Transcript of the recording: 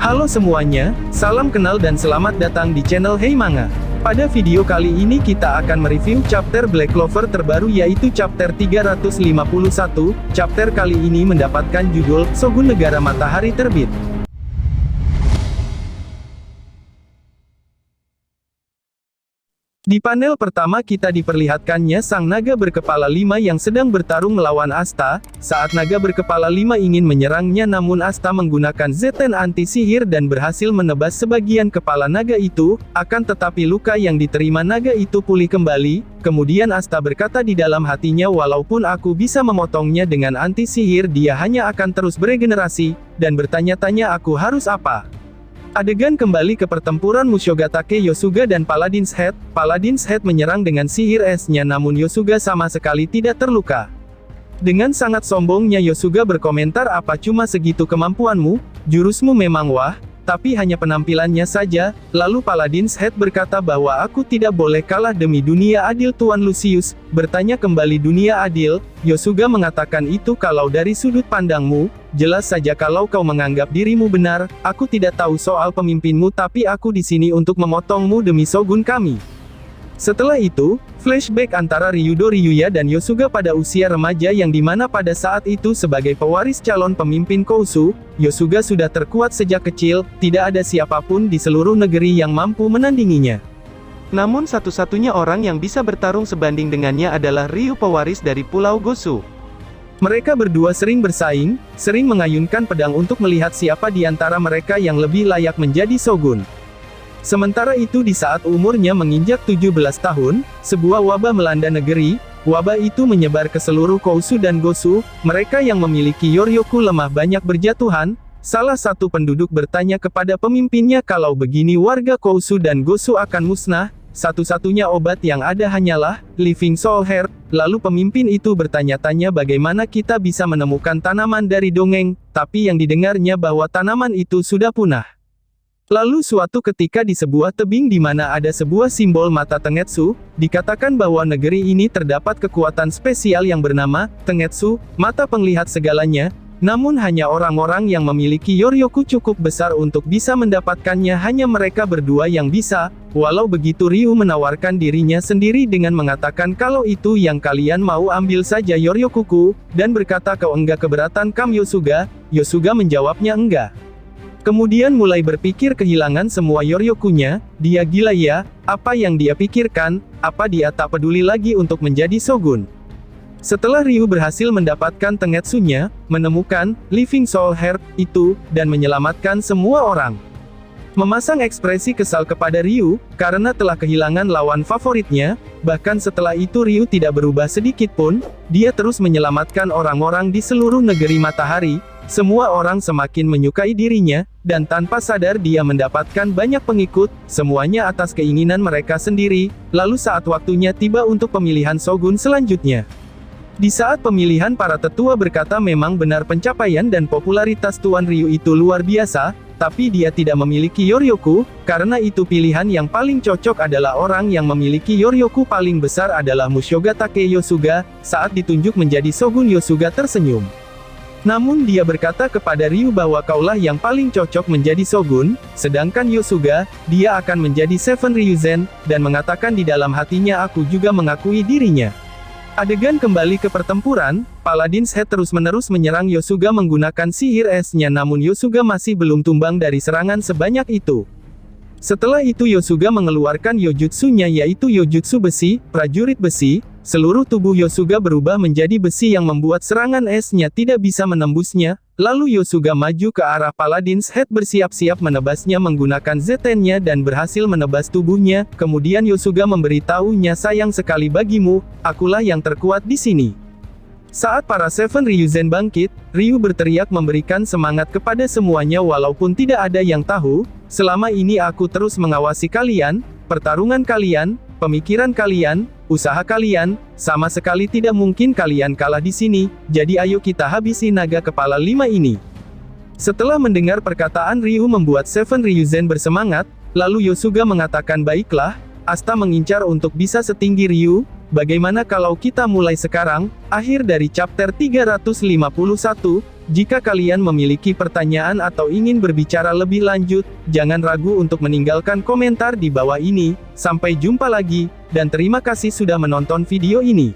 Halo semuanya, salam kenal dan selamat datang di channel Hey Manga. Pada video kali ini kita akan mereview chapter Black Clover terbaru yaitu chapter 351. Chapter kali ini mendapatkan judul, Shogun Negara Matahari Terbit. Di panel pertama kita diperlihatkannya sang naga berkepala 5 yang sedang bertarung melawan Asta. Saat naga berkepala 5 ingin menyerangnya namun Asta menggunakan Zeten anti-sihir dan berhasil menebas sebagian kepala naga itu, akan tetapi luka yang diterima naga itu pulih kembali. Kemudian Asta berkata di dalam hatinya, walaupun aku bisa memotongnya dengan anti-sihir dia hanya akan terus beregenerasi, dan bertanya-tanya aku harus apa. Adegan kembali ke pertempuran Mushogatake Yosuga dan Paladin's Head. Paladin's Head menyerang dengan sihir esnya namun Yosuga sama sekali tidak terluka. Dengan sangat sombongnya Yosuga berkomentar, apa cuma segitu kemampuanmu? Jurusmu memang wah, tapi hanya penampilannya saja. Lalu Paladin's Head berkata bahwa aku tidak boleh kalah demi dunia adil Tuan Lucius. Bertanya kembali dunia adil, Yosuga mengatakan itu kalau dari sudut pandangmu, jelas saja kalau kau menganggap dirimu benar, aku tidak tahu soal pemimpinmu tapi aku di sini untuk memotongmu demi Shogun kami. Setelah itu, flashback antara Ryudo Ryuya dan Yosuga pada usia remaja yang dimana pada saat itu sebagai pewaris calon pemimpin Kousu, Yosuga sudah terkuat sejak kecil, tidak ada siapapun di seluruh negeri yang mampu menandinginya. Namun satu-satunya orang yang bisa bertarung sebanding dengannya adalah Ryu pewaris dari Pulau Gosu. Mereka berdua sering bersaing, sering mengayunkan pedang untuk melihat siapa di antara mereka yang lebih layak menjadi Shogun. Sementara itu di saat umurnya menginjak 17 tahun, sebuah wabah melanda negeri. Wabah itu menyebar ke seluruh Kousu dan Gosu. Mereka yang memiliki Yoryoku lemah banyak berjatuhan. Salah satu penduduk bertanya kepada pemimpinnya kalau begini warga Kousu dan Gosu akan musnah. Satu-satunya obat yang ada hanyalah Living Soul Heart. Lalu pemimpin itu bertanya-tanya bagaimana kita bisa menemukan tanaman dari dongeng, tapi yang didengarnya bahwa tanaman itu sudah punah. Lalu suatu ketika di sebuah tebing di mana ada sebuah simbol mata Tengetsu, dikatakan bahwa negeri ini terdapat kekuatan spesial yang bernama Tengetsu, mata penglihat segalanya. Namun hanya orang-orang yang memiliki Yoryoku cukup besar untuk bisa mendapatkannya, hanya mereka berdua yang bisa. Walau begitu Ryu menawarkan dirinya sendiri dengan mengatakan kalau itu yang kalian mau ambil saja Yoryokuku, dan berkata kau enggak keberatan Kam Yosuga? Yosuga menjawabnya enggak. Kemudian mulai berpikir kehilangan semua Yoryokunya, dia gila ya, apa yang dia pikirkan, apa dia tak peduli lagi untuk menjadi Shogun. Setelah Ryu berhasil mendapatkan Tengetsunya, menemukan Living Soul Heart itu, dan menyelamatkan semua orang. Memasang ekspresi kesal kepada Ryu, karena telah kehilangan lawan favoritnya, bahkan setelah itu Ryu tidak berubah sedikit pun, dia terus menyelamatkan orang-orang di seluruh negeri matahari. Semua orang semakin menyukai dirinya, dan tanpa sadar dia mendapatkan banyak pengikut, semuanya atas keinginan mereka sendiri. Lalu saat waktunya tiba untuk pemilihan Shogun selanjutnya. Di saat pemilihan para tetua berkata memang benar pencapaian dan popularitas Tuan Ryu itu luar biasa, tapi dia tidak memiliki Yoryoku, karena itu pilihan yang paling cocok adalah orang yang memiliki Yoryoku paling besar adalah Mushogatake Yosuga. Saat ditunjuk menjadi Shogun Yosuga tersenyum. Namun dia berkata kepada Ryu bahwa kaulah yang paling cocok menjadi Shogun, sedangkan Yosuga, dia akan menjadi Seven Ryuzen, dan mengatakan di dalam hatinya aku juga mengakui dirinya. Adegan kembali ke pertempuran, Paladin's Head terus-menerus menyerang Yosuga menggunakan sihir esnya namun Yosuga masih belum tumbang dari serangan sebanyak itu. Setelah itu Yosuga mengeluarkan Yojutsunya yaitu Yojutsu Besi, Prajurit Besi. Seluruh tubuh Yosuga berubah menjadi besi yang membuat serangan esnya tidak bisa menembusnya. Lalu Yosuga maju ke arah Paladin's Head bersiap-siap menebasnya menggunakan Zetennya dan berhasil menebas tubuhnya. Kemudian Yosuga memberitahunya sayang sekali bagimu, akulah yang terkuat di sini. Saat para Seven Ryuzen bangkit, Ryu berteriak memberikan semangat kepada semuanya walaupun tidak ada yang tahu, selama ini aku terus mengawasi kalian, pertarungan kalian, pemikiran kalian, usaha kalian, sama sekali tidak mungkin kalian kalah di sini, jadi ayo kita habisi naga kepala 5 ini. Setelah mendengar perkataan Ryu membuat Seven Ryuzen bersemangat, lalu Yosuga mengatakan baiklah, Asta mengincar untuk bisa setinggi Ryu, bagaimana kalau kita mulai sekarang? Akhir dari chapter 351, Jika kalian memiliki pertanyaan atau ingin berbicara lebih lanjut, jangan ragu untuk meninggalkan komentar di bawah ini. Sampai jumpa lagi, dan terima kasih sudah menonton video ini.